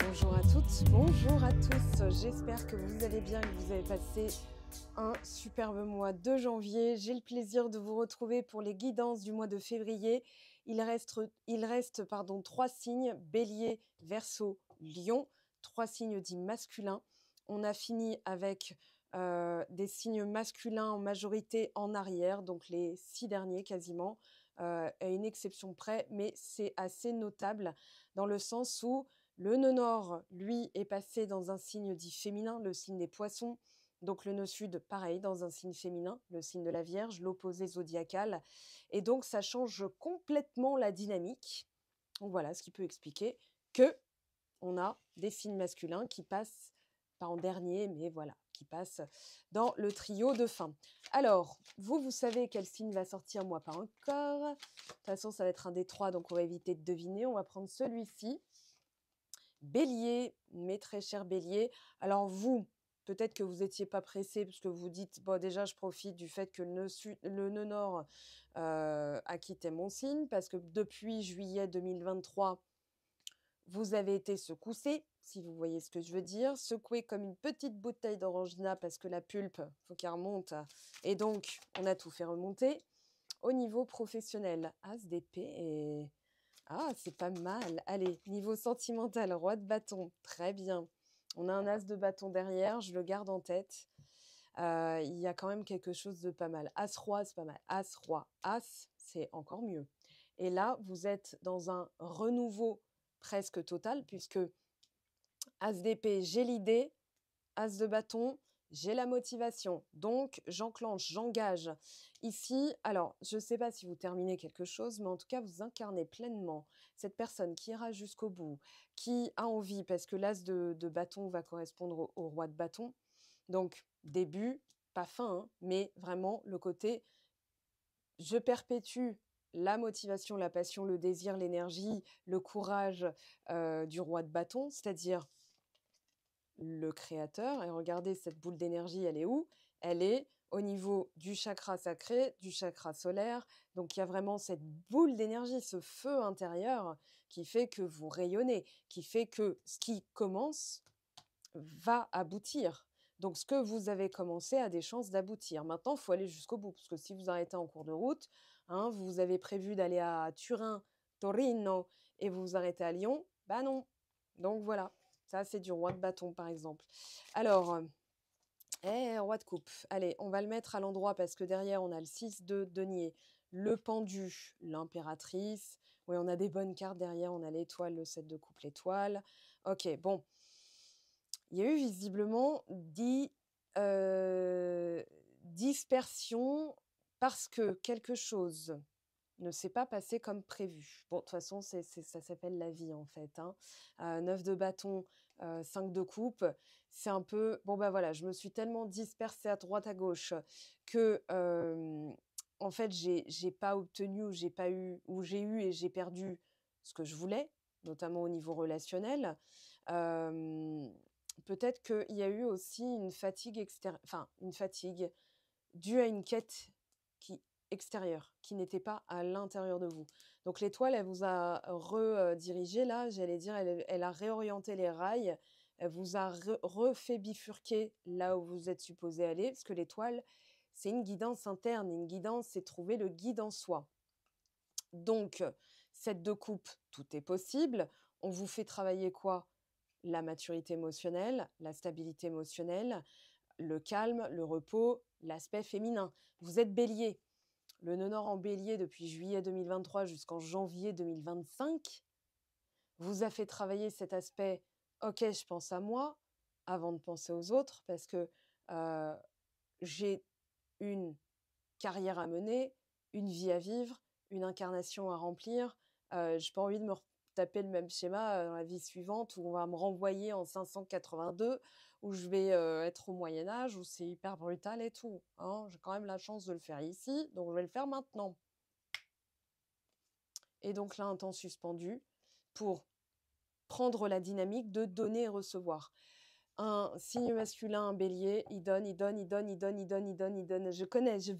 Bonjour à toutes, bonjour à tous. J'espère que vous allez bien, que vous avez passé un superbe mois de janvier. J'ai le plaisir de vous retrouver pour les guidances du mois de février. Il reste 3 signes, Bélier, Verseau, Lion, 3 signes dits masculins. On a fini avec des signes masculins en majorité en arrière, donc les 6 derniers quasiment, à une exception près, mais c'est assez notable dans le sens où le nœud nord, lui, est passé dans un signe dit féminin, le signe des poissons. Donc le nœud sud, pareil, dans un signe féminin, le signe de la Vierge, l'opposé zodiacal. Et donc ça change complètement la dynamique. Donc voilà, ce qui peut expliquer que on a des signes masculins qui passent, pas en dernier, mais voilà, qui passent dans le trio de fin. Alors, vous savez quel signe va sortir, moi pas encore. De toute façon, ça va être un des 3, donc on va éviter de deviner. On va prendre celui-ci. Bélier, mes très chers béliers. Alors vous, peut-être que vous n'étiez pas pressé parce que vous dites, bon déjà je profite du fait que le nœud nord a quitté mon signe parce que depuis juillet 2023, vous avez été secoussé, si vous voyez ce que je veux dire, secoué comme une petite bouteille d'orangina parce que la pulpe, faut qu'elle remonte et donc on a tout fait remonter. Au niveau professionnel, As d'épée et ah, c'est pas mal. Allez, niveau sentimental, roi de bâton, très bien. On a un as de bâton derrière, je le garde en tête. Il y a quand même quelque chose de pas mal. As-roi, c'est pas mal. As-roi. As, c'est encore mieux. Et là, vous êtes dans un renouveau presque total, puisque as d'épée, j'ai l'idée, as de bâton, j'ai la motivation. Donc, j'enclenche, j'engage. Ici, alors, je ne sais pas si vous terminez quelque chose, mais en tout cas, vous incarnez pleinement cette personne qui ira jusqu'au bout, qui a envie, parce que l'as de bâton va correspondre au roi de bâton. Donc, début, pas fin, hein, mais vraiment le côté je perpétue la motivation, la passion, le désir, l'énergie, le courage du roi de bâton, c'est-à-dire le créateur. Et regardez, cette boule d'énergie, elle est où? Elle est au niveau du chakra sacré, du chakra solaire. Donc, il y a vraiment cette boule d'énergie, ce feu intérieur qui fait que vous rayonnez, qui fait que ce qui commence va aboutir. Donc, ce que vous avez commencé a des chances d'aboutir. Maintenant, il faut aller jusqu'au bout, parce que si vous arrêtez en cours de route, hein, vous avez prévu d'aller à Turin, Torino, et vous vous arrêtez à Lyon, bah non. Donc voilà, ça c'est du roi de bâton, par exemple. Alors, roi de coupe. Allez, on va le mettre à l'endroit, parce que derrière, on a le 6 de denier, le pendu, l'impératrice. Oui, on a des bonnes cartes derrière, on a l'étoile, le 7 de coupe, l'étoile. Ok, bon. Il y a eu visiblement dispersion parce que quelque chose ne s'est pas passé comme prévu. Bon, de toute façon, ça s'appelle la vie, en fait, hein. 9 de bâton, 5 de coupe, c'est un peu... Bon, bah voilà, je me suis tellement dispersée à droite, à gauche, que, en fait, j'ai pas obtenu ou j'ai pas eu, ou j'ai eu et j'ai perdu ce que je voulais, notamment au niveau relationnel. Hem Peut-être qu'il y a eu aussi une fatigue enfin, une fatigue due à une quête extérieure, qui n'était pas à l'intérieur de vous. Donc l'étoile, elle vous a redirigé là, j'allais dire, elle a réorienté les rails, elle vous a refait bifurquer là où vous êtes supposé aller, parce que l'étoile, c'est une guidance interne. Une guidance, c'est trouver le guide en soi. Donc, cette de coupe, tout est possible. On vous fait travailler quoi? La maturité émotionnelle, la stabilité émotionnelle, le calme, le repos, l'aspect féminin. Vous êtes bélier. Le nœud nord en bélier depuis juillet 2023 jusqu'en janvier 2025 vous a fait travailler cet aspect « Ok, je pense à moi » avant de penser aux autres parce que j'ai une carrière à mener, une vie à vivre, une incarnation à remplir. J'ai pas envie de me taper le même schéma dans la vie suivante où on va me renvoyer en 582, où je vais être au Moyen-Âge, où c'est hyper brutal et tout, hein. J'ai quand même la chance de le faire ici, donc je vais le faire maintenant. Et donc là, un temps suspendu pour prendre la dynamique de donner et recevoir. Un signe masculin, un bélier, il donne, il donne, il donne, il donne, il donne, il donne, il donne. Je connais, je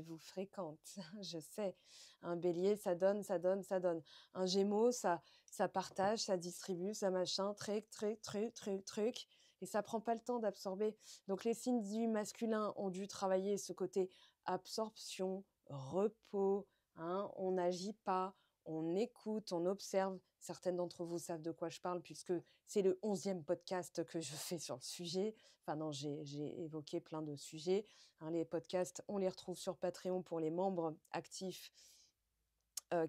vous fréquente, je sais. Un bélier, ça donne, ça donne, ça donne. Un gémeaux, ça ça partage, ça distribue, ça machin, truc, et ça prend pas le temps d'absorber. Donc les signes du masculin ont dû travailler ce côté absorption, repos, hein, on n'agit pas, on écoute, on observe. Certaines d'entre vous savent de quoi je parle puisque c'est le 11e podcast que je fais sur le sujet. Enfin non, j'ai évoqué plein de sujets. Hein, les podcasts, on les retrouve sur Patreon pour les membres actifs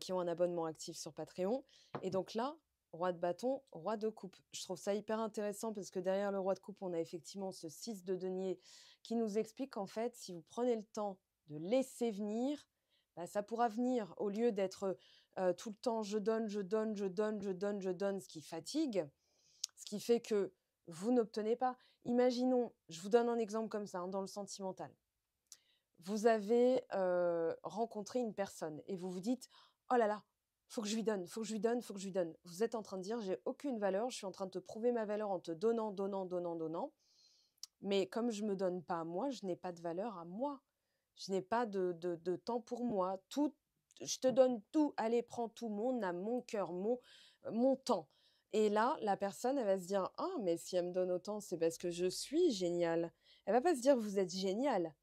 qui ont un abonnement actif sur Patreon. Et donc là, roi de bâton, roi de coupe. Je trouve ça hyper intéressant parce que derrière le roi de coupe, on a effectivement ce 6 de denier qui nous explique qu'en fait, si vous prenez le temps de laisser venir, bah, ça pourra venir au lieu d'être tout le temps je donne, je donne, je donne, je donne, je donne, ce qui fatigue, ce qui fait que vous n'obtenez pas. Imaginons, je vous donne un exemple comme ça, hein, dans le sentimental. Vous avez rencontré une personne et vous vous dites: «Oh là là, faut que je lui donne, faut que je lui donne, faut que je lui donne». Vous êtes en train de dire: «J'ai aucune valeur, je suis en train de te prouver ma valeur en te donnant, donnant, donnant, donnant. Mais comme je me donne pas à moi, je n'ai pas de valeur à moi. Je n'ai pas de temps pour moi. Tout je te donne tout, allez, prends tout, mon âme, mon cœur, mon temps». Et là, la personne, elle va se dire: «Ah, mais si elle me donne autant, c'est parce que je suis géniale». Elle va pas se dire: «Vous êtes génial».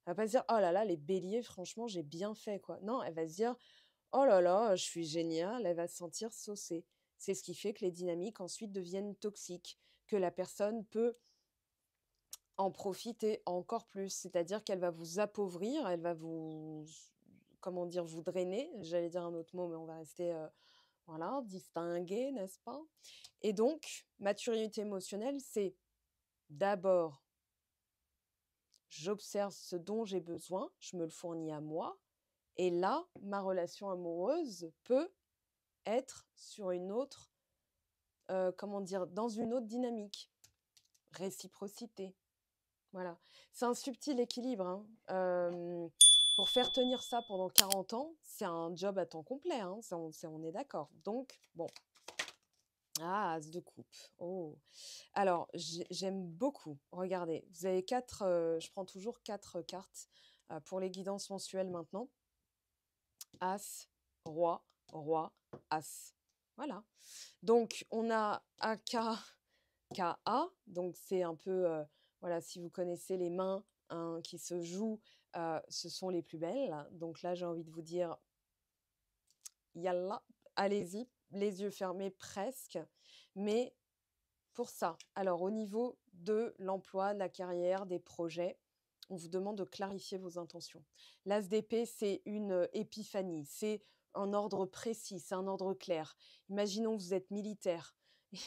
Elle va pas se dire: «Oh là là, les béliers, franchement, j'ai bien fait, quoi». Non, elle va se dire: «Oh là là, je suis géniale», elle va se sentir saucée. C'est ce qui fait que les dynamiques ensuite deviennent toxiques, que la personne peut en profiter encore plus. C'est-à-dire qu'elle va vous appauvrir, elle va vous comment dire? Vous drainer. J'allais dire un autre mot, mais on va rester, voilà, distingué, n'est-ce pas? Et donc, maturité émotionnelle, c'est d'abord, j'observe ce dont j'ai besoin, je me le fournis à moi. Et là, ma relation amoureuse peut être sur une autre, comment dire? Dans une autre dynamique. Réciprocité, voilà. C'est un subtil équilibre, hein. Pour faire tenir ça pendant 40 ans, c'est un job à temps complet, hein, ça on est d'accord. Donc bon. Ah, as de coupe. Oh! Alors j'aime beaucoup. Regardez, vous avez 4, je prends toujours 4 cartes, pour les guidances mensuelles maintenant. As, roi, roi, as. Voilà. Donc on a AK, KA, donc c'est un peu, voilà, si vous connaissez les mains, hein, qui se jouent, ce sont les plus belles. Donc là, j'ai envie de vous dire: «Yallah, allez-y, les yeux fermés presque». Mais pour ça, alors au niveau de l'emploi, de la carrière, des projets, on vous demande de clarifier vos intentions. L'as d'épée, c'est une épiphanie, c'est un ordre précis, c'est un ordre clair. Imaginons que vous êtes militaire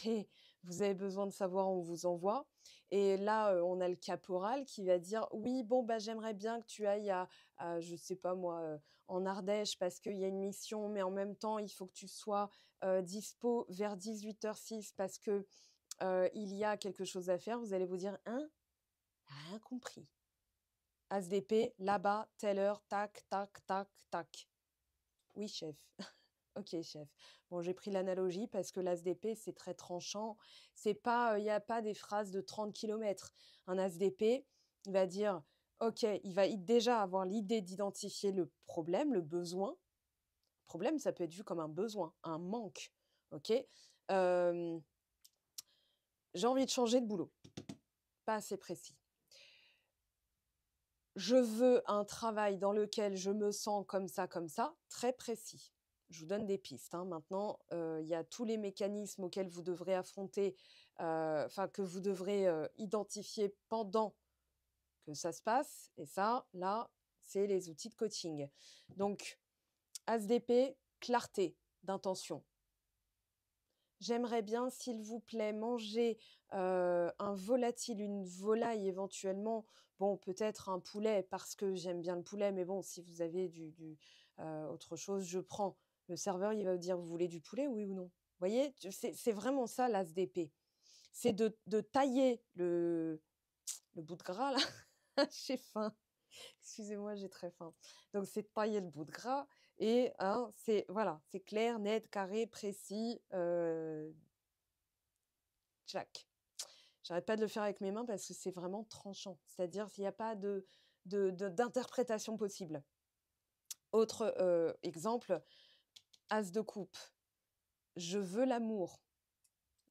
et vous avez besoin de savoir où on vous envoie. Et là, on a le caporal qui va dire: «Oui, bon, bah, j'aimerais bien que tu ailles je sais pas moi, en Ardèche parce qu'il y a une mission, mais en même temps, il faut que tu sois dispo vers 18h06 parce que il y a quelque chose à faire». Vous allez vous dire: «Hein? Rien compris». As d'épée, là-bas, telle heure, tac, tac, tac, tac. «Oui, chef». «OK, chef». Bon, j'ai pris l'analogie parce que l'as d'épée, c'est très tranchant. C'est pas, il y a pas des phrases de 30 kilomètres. Un as d'épée, il va dire: «OK», il va déjà avoir l'idée d'identifier le problème, le besoin. Problème, ça peut être vu comme un besoin, un manque, OK? Hem, j'ai envie de changer de boulot. Pas assez précis. Je veux un travail dans lequel je me sens comme ça, très précis. Je vous donne des pistes, hein. Maintenant, il y a tous les mécanismes auxquels vous devrez affronter, enfin que vous devrez, identifier pendant que ça se passe et ça, là, c'est les outils de coaching. Donc as d'épée, clarté d'intention. J'aimerais bien, s'il vous plaît, manger, un volatile, une volaille éventuellement. Bon, peut-être un poulet parce que j'aime bien le poulet, mais bon, si vous avez autre chose, je prends. Le serveur, il va vous dire: «Vous voulez du poulet, oui ou non?» Vous voyez? C'est vraiment ça l'as d'épée. C'est de tailler le bout de gras là. J'ai faim. Excusez-moi, j'ai très faim. Donc c'est de tailler le bout de gras et hein, c'est voilà, c'est clair, net, carré, précis, tchac. J'arrête pas de le faire avec mes mains parce que c'est vraiment tranchant. C'est-à-dire qu'il y a pas d'interprétation possible. Autre, exemple, as de coupe. je veux l'amour.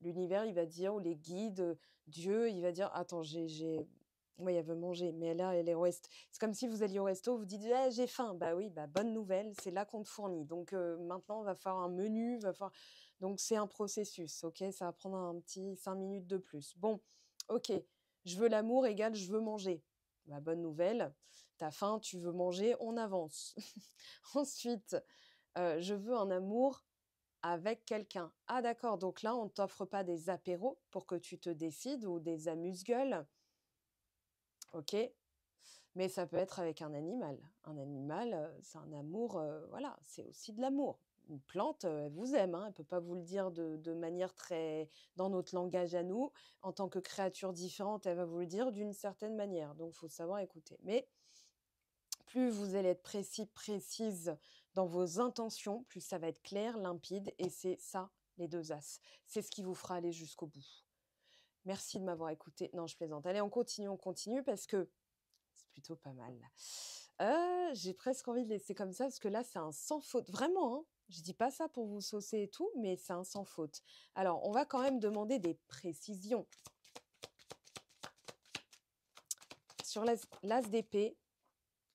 L'univers, il va dire, ou les guides, Dieu, il va dire: «Attends, oui, elle veut manger, mais là, elle est au resto». C'est comme si vous alliez au resto, vous dites: «Eh, j'ai faim». Bah oui, bah, bonne nouvelle, c'est là qu'on te fournit. Donc maintenant, il va falloir un menu, va falloir donc c'est un processus, OK? Ça va prendre un petit 5 minutes de plus. Bon, OK, je veux l'amour égale je veux manger. Bah, bonne nouvelle, tu as faim, tu veux manger, on avance. Ensuite, je veux un amour avec quelqu'un. Ah d'accord, donc là, on t'offre pas des apéros pour que tu te décides ou des amuse-gueules, OK, mais ça peut être avec un animal. Un animal, c'est un amour, voilà, c'est aussi de l'amour. Une plante, elle vous aime, hein, elle peut pas vous le dire de manière très dans notre langage à nous. En tant que créature différente, elle va vous le dire d'une certaine manière, donc il faut savoir écouter. Mais plus vous allez être précis, précise dans vos intentions, plus ça va être clair, limpide et c'est ça, les 2 as. C'est ce qui vous fera aller jusqu'au bout. Merci de m'avoir écouté. Non, je plaisante. Allez, on continue parce que c'est plutôt pas mal là. J'ai presque envie de laisser comme ça parce que là, c'est un sans faute. Vraiment, hein, je dis pas ça pour vous saucer et tout, mais c'est un sans faute. Alors, on va quand même demander des précisions. Sur l'as d'épée,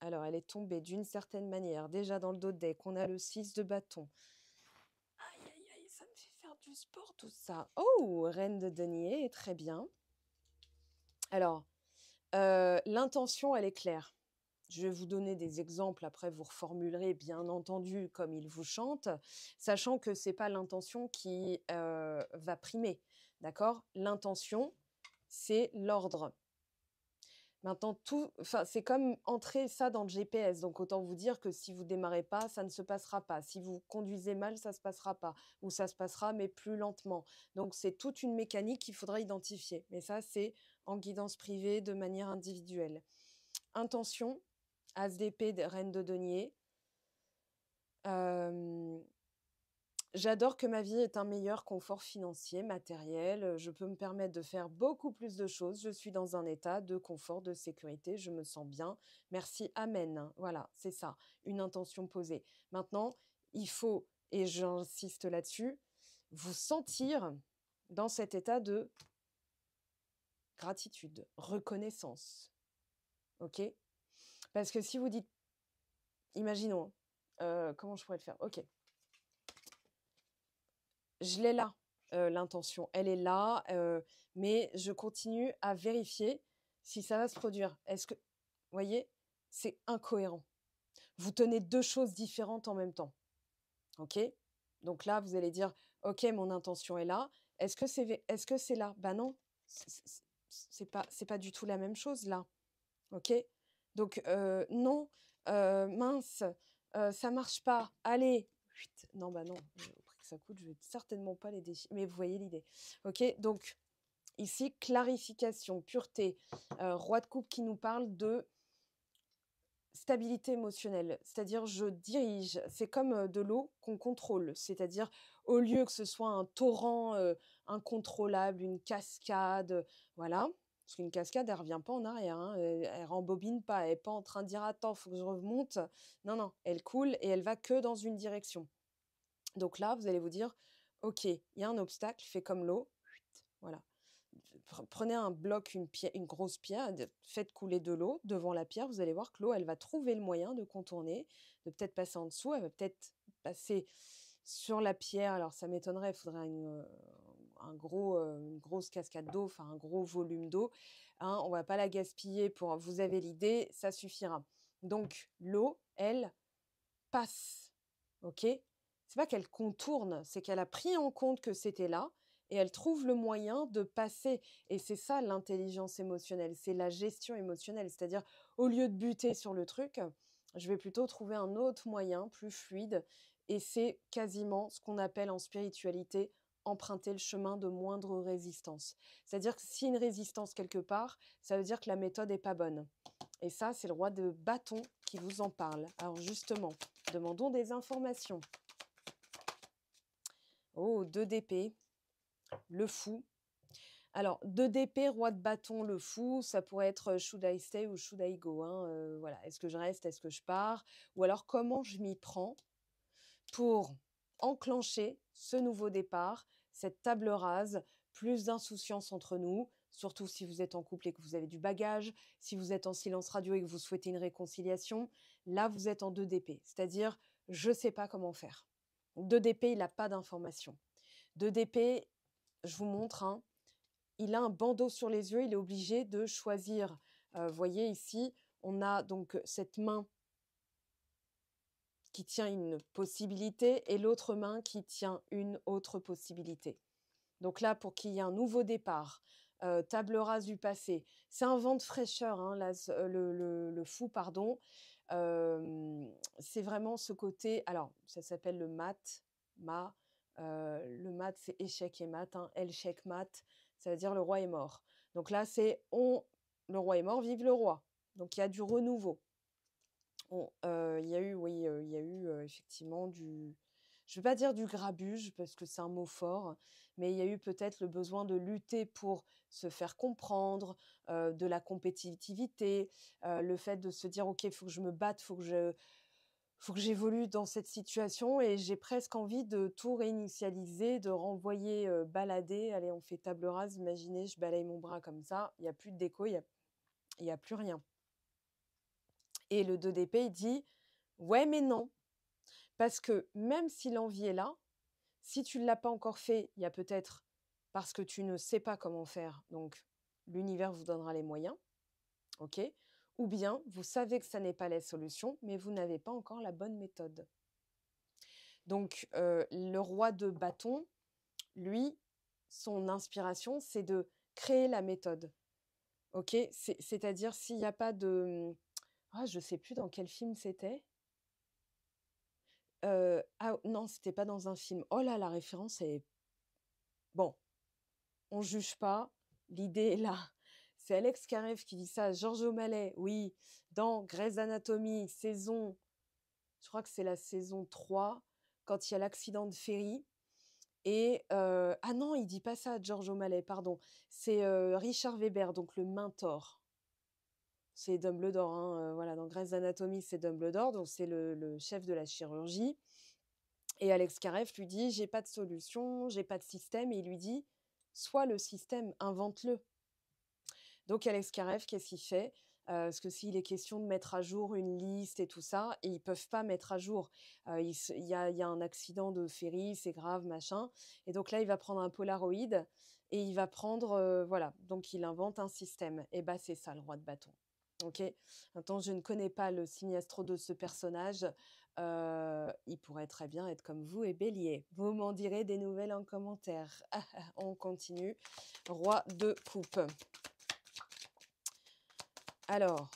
alors elle est tombée d'une certaine manière. Déjà dans le dos de deck, on a le 6 de bâton. Aïe, aïe, aïe, ça me fait faire du sport tout ça. Oh, reine de denier, très bien. Alors, l'intention, elle est claire. Je vais vous donner des exemples, après vous reformulerez bien entendu comme il vous chante, sachant que c'est pas l'intention qui va primer, d'accord? L'intention, c'est l'ordre. Maintenant, c'est comme entrer ça dans le GPS. Donc, autant vous dire que si vous démarrez pas, ça ne se passera pas. Si vous conduisez mal, ça se passera pas. Ou ça se passera, mais plus lentement. Donc, c'est toute une mécanique qu'il faudra identifier. Mais ça, c'est en guidance privée, de manière individuelle. Intention, as d'épée, reine de denier. J'adore que ma vie ait un meilleur confort financier, matériel. Je peux me permettre de faire beaucoup plus de choses. Je suis dans un état de confort, de sécurité. Je me sens bien. Merci, amen. Voilà, c'est ça, une intention posée. Maintenant, il faut, et j'insiste là-dessus, vous sentir dans cet état de gratitude, reconnaissance. OK? Parce que si vous dites, imaginons, comment je pourrais le faire? OK. Je l'ai là, l'intention, elle est là, mais je continue à vérifier si ça va se produire. Est-ce que vous voyez? C'est incohérent. Vous tenez 2 choses différentes en même temps, OK? Donc là, vous allez dire: «OK, mon intention est là. Est-ce que c'est là?» Bah non, c'est pas du tout la même chose là, OK? Donc non, mince, ça marche pas. Allez, chut, non, bah non, au prix que ça coûte, je vais certainement pas les déchirer. Mais vous voyez l'idée. OK, donc ici, clarification, pureté, roi de coupe qui nous parle de stabilité émotionnelle, c'est-à-dire je dirige. C'est comme, de l'eau qu'on contrôle, c'est-à-dire au lieu que ce soit un torrent, incontrôlable, une cascade, voilà. Parce qu'une cascade, elle revient pas en arrière, hein, elle rembobine pas, elle est pas en train de dire: «Attends, faut que je remonte». Non, non, elle coule et elle va que dans une direction. Donc là, vous allez vous dire: «OK, il y a un obstacle, fais comme l'eau, voilà. Prenez un bloc, une grosse pierre, faites couler de l'eau devant la pierre, vous allez voir que l'eau, elle va trouver le moyen de contourner, de peut-être passer en dessous, elle va peut-être passer sur la pierre. Alors ça m'étonnerait, il faudrait une grosse cascade d'eau, enfin un gros volume d'eau, hein, on va pas la gaspiller pour vous avez l'idée, ça suffira. Donc l'eau, elle passe, OK? C'est pas qu'elle contourne, c'est qu'elle a pris en compte que c'était là et elle trouve le moyen de passer et c'est ça l'intelligence émotionnelle, c'est la gestion émotionnelle. C'est-à-dire, au lieu de buter sur le truc, je vais plutôt trouver un autre moyen plus fluide et c'est quasiment ce qu'on appelle en spiritualité emprunter le chemin de moindre résistance. C'est-à-dire que s'il y a une résistance quelque part, ça veut dire que la méthode est pas bonne et ça, c'est le roi de bâton qui vous en parle. Alors justement, demandons des informations. Oh, 2 d'épée, le fou. Alors 2 d'épée, roi de bâton, le fou, ça pourrait être, should I stay ou should I go, hein, voilà. Est-ce que je reste? Est-ce que je pars? Ou alors comment je m'y prends pour enclencher ce nouveau départ, cette table rase, plus d'insouciance entre nous, surtout si vous êtes en couple et que vous avez du bagage, si vous êtes en silence radio et que vous souhaitez une réconciliation, là, vous êtes en 2 d'épée, c'est-à-dire je ne sais pas comment faire. 2 d'épée, il n'a pas d'information. 2 d'épée, je vous montre, hein, il a un bandeau sur les yeux, il est obligé de choisir. Vous voyez ici, on a donc cette main qui tient une possibilité et l'autre main qui tient une autre possibilité. Donc là, pour qu'il y ait un nouveau départ, table rase du passé, c'est un vent de fraîcheur, hein, là, le fou, pardon. C'est vraiment ce côté, alors ça s'appelle le mat, le mat c'est échec et mat, hein, échec mat, ça veut dire le roi est mort. Donc là, c'est le roi est mort, vive le roi. Donc il y a du renouveau. Il y a eu, oui, il y a eu, effectivement je ne vais pas dire du grabuge parce que c'est un mot fort, mais il y a eu peut-être le besoin de lutter pour se faire comprendre, de la compétitivité, le fait de se dire: «OK, il faut que je me batte, faut que j'évolue dans cette situation» et j'ai presque envie de tout réinitialiser, de renvoyer, balader. Allez, on fait table rase, imaginez, je balaye mon bras comme ça, il y a plus de déco, il y a plus rien et le 2 d'épée, il dit: «Ouais, mais non». Parce que même si l'envie est là, si tu ne l'as pas encore fait, il y a peut-être parce que tu ne sais pas comment faire, donc l'univers vous donnera les moyens, OK? Ou bien vous savez que ça n'est pas la solution, mais vous n'avez pas encore la bonne méthode. Donc le roi de bâton, lui, son inspiration, c'est de créer la méthode, OK? C'est-à-dire s'il n'y a pas de, je ne sais plus dans quel film c'était. Ah non, c'était pas dans un film. Oh là, la référence est bon, on juge pas, l'idée est là. C'est Alex Karev qui dit ça à Georges O'Malley, oui, dans Grey's Anatomy, je crois que c'est la saison 3, quand il y a l'accident de ferry et ah non, il dit pas ça à Georges O'Malley, pardon. C'est, Richard Weber, donc le Mentor. C'est Dumbledore, hein, voilà, dans Grey's Anatomy, c'est Dumbledore, donc c'est le chef de la chirurgie. Et Alex Karev lui dit: «J'ai pas de solution, j'ai pas de système» et il lui dit: «Sois le système, invente-le». Donc Alex Karev, qu'est-ce qu'il fait? Parce que s'il est question de mettre à jour une liste et tout ça, et ils peuvent pas mettre à jour. Il y a un accident de ferry, c'est grave, machin et donc là, il va prendre un Polaroid et il va prendre, voilà, donc il invente un système et bah, c'est ça le roi de bâton. OK? Attends, je ne connais pas le signe astro de ce personnage. Il pourrait très bien être comme vous et bélier. Vous m'en direz des nouvelles en commentaire. On continue. Roi de coupe. Alors,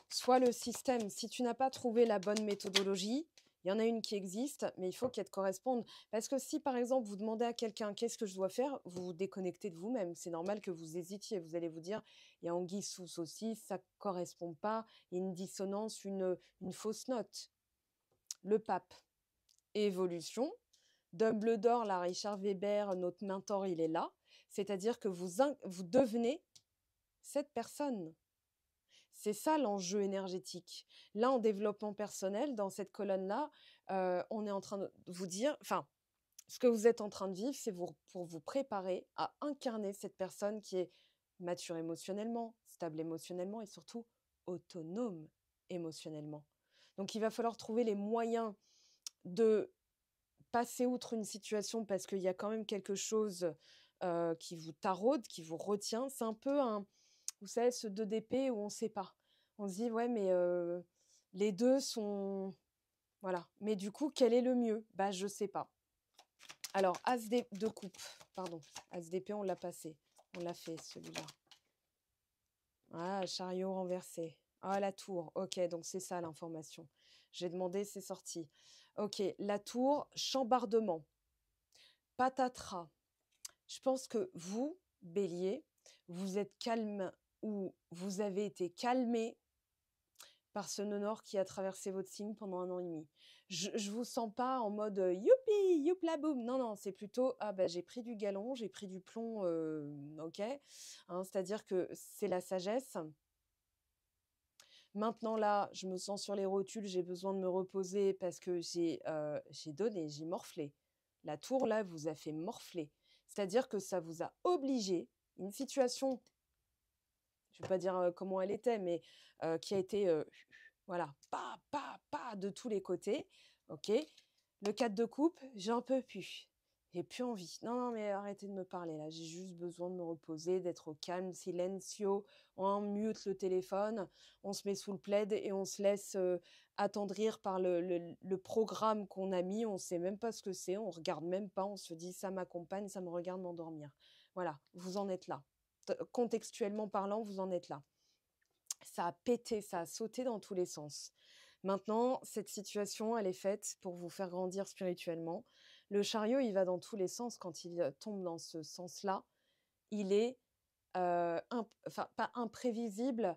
soit le système, si tu n'as pas trouvé la bonne méthodologie, il y en a une qui existe, mais il faut qu'elle te corresponde. Parce que si, par exemple, vous demandez à quelqu'un: «Qu'est-ce que je dois faire?», vous vous déconnectez de vous-même. C'est normal que vous hésitiez. Vous allez vous dire: «Il y a anguille sous saucisse, ça ne correspond pas, il y a une dissonance, une fausse note». Le pape, évolution. Dumbledore, là, Richard Weber, notre mentor, il est là. C'est-à-dire que vous devenez cette personne. C'est ça l'enjeu énergétique. Là, en développement personnel, dans cette colonne-là, on est en train de vous dire, enfin, ce que vous êtes en train de vivre, c'est pour vous préparer à incarner cette personne qui est mature émotionnellement, stable émotionnellement et surtout autonome émotionnellement. Donc, il va falloir trouver les moyens de passer outre une situation parce qu'il y a quand même quelque chose qui vous taraude, qui vous retient. C'est un peu vous savez, ce 2 d'épée où on ne sait pas. On se dit: «Ouais, mais les 2 sont» voilà. Mais du coup, quel est le mieux? Bah, je sais pas. Alors, as de coupe, pardon. As d'épée, on l'a passé. On l'a fait celui-là. Ah, chariot renversé. Ah, la tour. OK, donc c'est ça l'information. J'ai demandé, c'est sorti. OK, la tour, chambardement, patatras. Je pense que vous, Bélier, vous êtes calme ou vous avez été calmé par ce nœud nord qui a traversé votre signe pendant 1 an et demi. Je vous sens pas en mode, «Youpi, youpla boum». Non, non, c'est plutôt: «Ah bah, j'ai pris du galon, j'ai pris du plomb, OK». Hein, c'est-à-dire que c'est la sagesse. Maintenant là, je me sens sur les rotules, j'ai besoin de me reposer parce que j'ai donné, j'ai morflé. La tour, là, vous a fait morfler. C'est-à-dire que ça vous a obligé, une situation, je ne vais pas dire comment elle était, mais qui a été, voilà, pas de tous les côtés. OK. Le 4 de coupe, j'en peux plus. J'ai plus envie. Non, non, mais arrêtez de me parler là. J'ai juste besoin de me reposer, d'être au calme, silencio. On mute le téléphone, on se met sous le plaid et on se laisse attendrir par le programme qu'on a mis. On ne sait même pas ce que c'est, on regarde même pas. On se dit ça m'accompagne, ça me regarde m'endormir. Voilà, vous en êtes là. Contextuellement parlant, vous en êtes là. Ça a pété, ça a sauté dans tous les sens. Maintenant, cette situation, elle est faite pour vous faire grandir spirituellement. Le chariot, il va dans tous les sens. Quand il tombe dans ce sens-là, il est, enfin, pas imprévisible,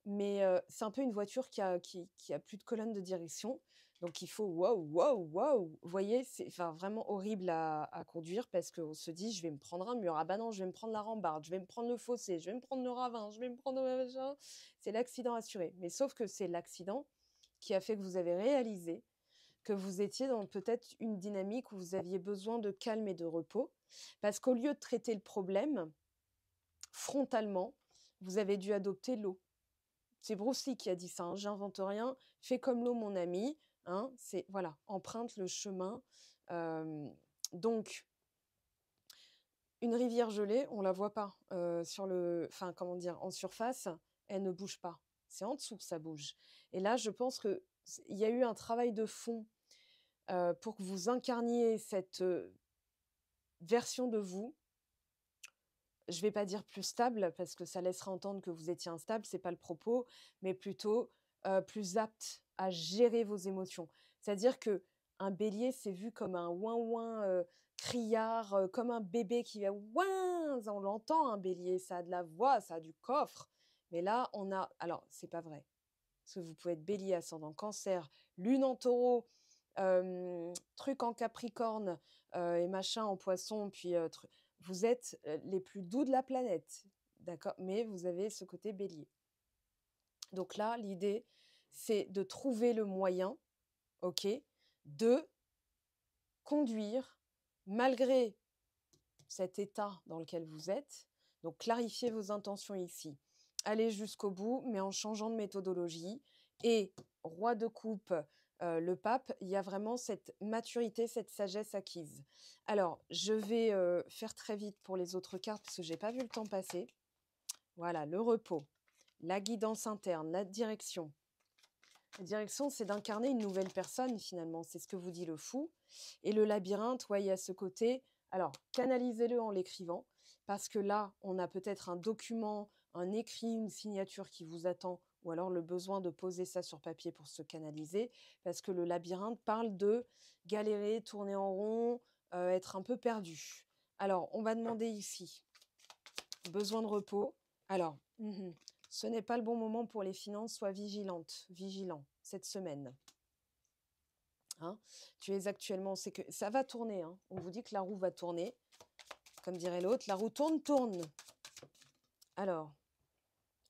mais c'est un peu une voiture qui a plus de colonne de direction. Donc il faut waouh, waouh, waouh. Vous voyez, c'est enfin, vraiment horrible à conduire parce qu'on se dit, je vais me prendre un mur. Ah bah non, je vais me prendre la rambarde, je vais me prendre le fossé, je vais me prendre le ravin, je vais me prendre le machin. C'est l'accident assuré. Mais sauf que c'est l'accident qui a fait que vous avez réalisé que vous étiez dans peut-être une dynamique où vous aviez besoin de calme et de repos. Parce qu'au lieu de traiter le problème frontalement, vous avez dû adopter l'eau. C'est Bruce Lee qui a dit ça, hein, j'invente rien. Fais comme l'eau, mon ami. Hein, c'est voilà, emprunte le chemin. Donc, une rivière gelée, on la voit pas sur le, enfin comment dire, en surface, elle ne bouge pas. C'est en dessous que ça bouge. Et là, je pense que il y a eu un travail de fond pour que vous incarniez cette version de vous. Je vais pas dire plus stable parce que ça laisserait entendre que vous étiez instable, c'est pas le propos, mais plutôt plus apte à gérer vos émotions. C'est-à-dire que un bélier, c'est vu comme un ouin-ouin criard, comme un bébé qui va ouin, on l'entend un bélier, ça a de la voix, ça a du coffre. Mais là, on a, alors c'est pas vrai, parce que vous pouvez être bélier, ascendant cancer, lune en taureau, truc en capricorne et machin en poisson, puis vous êtes les plus doux de la planète, d'accord? Mais vous avez ce côté bélier. Donc là, l'idée, c'est de trouver le moyen, ok, de conduire malgré cet état dans lequel vous êtes. Donc clarifiez vos intentions ici. Allez jusqu'au bout, mais en changeant de méthodologie. Et roi de coupe, le pape, il y a vraiment cette maturité, cette sagesse acquise. Alors, je vais faire très vite pour les autres cartes parce que j'ai pas vu le temps passer. Voilà, le repos, la guidance interne, la direction. La direction, c'est d'incarner une nouvelle personne finalement, c'est ce que vous dit le fou. Et le labyrinthe, ouais, il y a ce côté. Alors, canalisez-le en l'écrivant, parce que là, on a peut-être un document, un écrit, une signature qui vous attend, ou alors le besoin de poser ça sur papier pour se canaliser, parce que le labyrinthe parle de galérer, tourner en rond, être un peu perdu. Alors, on va demander ici, besoin de repos. Alors, ce n'est pas le bon moment pour les finances, sois vigilante, vigilant cette semaine. Hein, tu es actuellement, c'est que ça va tourner. Hein. On vous dit que la roue va tourner, comme dirait l'autre. La roue tourne, tourne. Alors,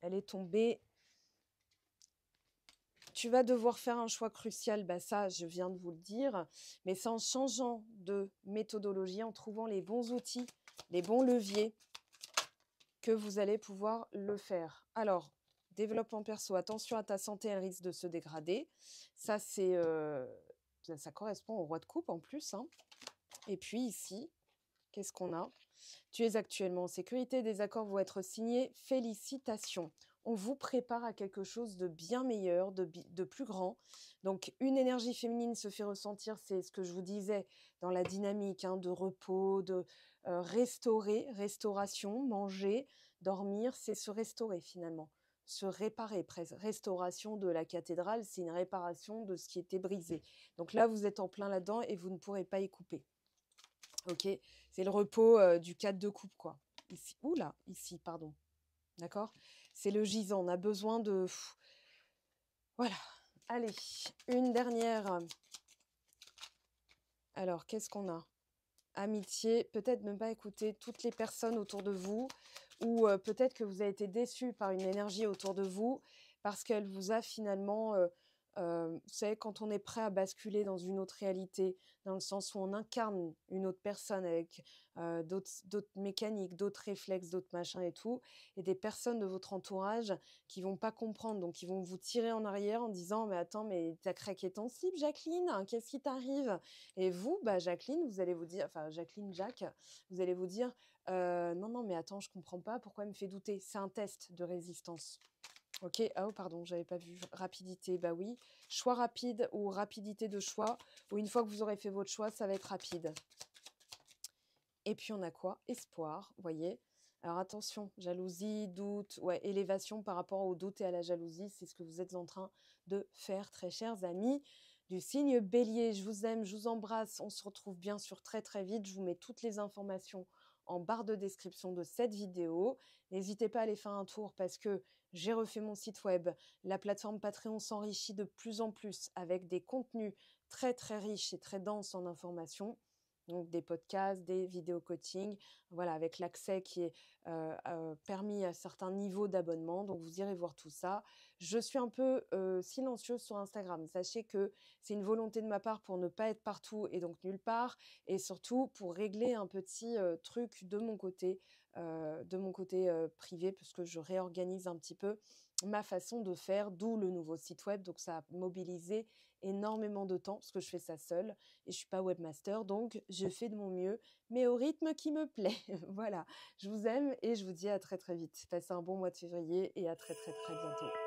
elle est tombée. Tu vas devoir faire un choix crucial. Bah ça, je viens de vous le dire. Mais c'est en changeant de méthodologie, en trouvant les bons outils, les bons leviers, que vous allez pouvoir le faire. Alors, développement perso, attention à ta santé, elle risque de se dégrader. Ça, c'est, ça correspond au roi de coupe en plus. Hein. Et puis ici, qu'est-ce qu'on a? Tu es actuellement en sécurité, des accords vont être signés. Félicitations. On vous prépare à quelque chose de bien meilleur, de plus grand. Donc, une énergie féminine se fait ressentir, c'est ce que je vous disais dans la dynamique hein, de repos, de restaurer, restauration, manger, dormir, c'est se restaurer finalement. Se réparer, presque. Restauration de la cathédrale, c'est une réparation de ce qui était brisé. Donc là, vous êtes en plein là-dedans et vous ne pourrez pas y couper. Ok, c'est le repos du 4 de coupe, quoi. Ici, oula, ici, pardon. D'accord? C'est le gisant. On a besoin de... Voilà. Allez, une dernière. Alors, qu'est-ce qu'on a? Amitié. Peut-être ne pas écouter toutes les personnes autour de vous ou peut-être que vous avez été déçu par une énergie autour de vous parce qu'elle vous a finalement Vous savez, quand on est prêt à basculer dans une autre réalité, dans le sens où on incarne une autre personne avec d'autres mécaniques, d'autres réflexes, d'autres machins et tout, et des personnes de votre entourage qui vont pas comprendre, donc ils vont vous tirer en arrière en disant mais attends, mais t'as craqué ton slip, Jacqueline, hein, qu'est-ce qui t'arrive? Et vous, bah Jacqueline, vous allez vous dire, enfin Jacqueline, Jacques, vous allez vous dire non non mais attends, je comprends pas, pourquoi elle me fait douter? C'est un test de résistance. Ok, ah oh, pardon, j'avais pas vu. Rapidité, bah oui. Choix rapide ou rapidité de choix, ou une fois que vous aurez fait votre choix, ça va être rapide. Et puis on a quoi? Espoir, vous voyez. Alors attention, jalousie, doute, ouais, élévation par rapport au doute et à la jalousie, c'est ce que vous êtes en train de faire, très chers amis du signe Bélier. Je vous aime, je vous embrasse. On se retrouve bien sûr très très vite. Je vous mets toutes les informations en barre de description de cette vidéo. N'hésitez pas à aller faire un tour parce que j'ai refait mon site web. La plateforme Patreon s'enrichit de plus en plus avec des contenus très très riches et très denses en informations. Donc des podcasts, des vidéos coaching, voilà, avec l'accès qui est permis à certains niveaux d'abonnement. Donc vous irez voir tout ça. Je suis un peu silencieuse sur Instagram. Sachez que c'est une volonté de ma part pour ne pas être partout et donc nulle part, et surtout pour régler un petit truc de mon côté privé, parce que je réorganise un petit peu ma façon de faire, d'où le nouveau site web. Donc ça a mobilisé énormément de temps parce que je fais ça seule et je suis pas webmaster, donc je fais de mon mieux, mais au rythme qui me plaît. Voilà, je vous aime et je vous dis à très très vite. Passez un bon mois de février et à très très très bientôt.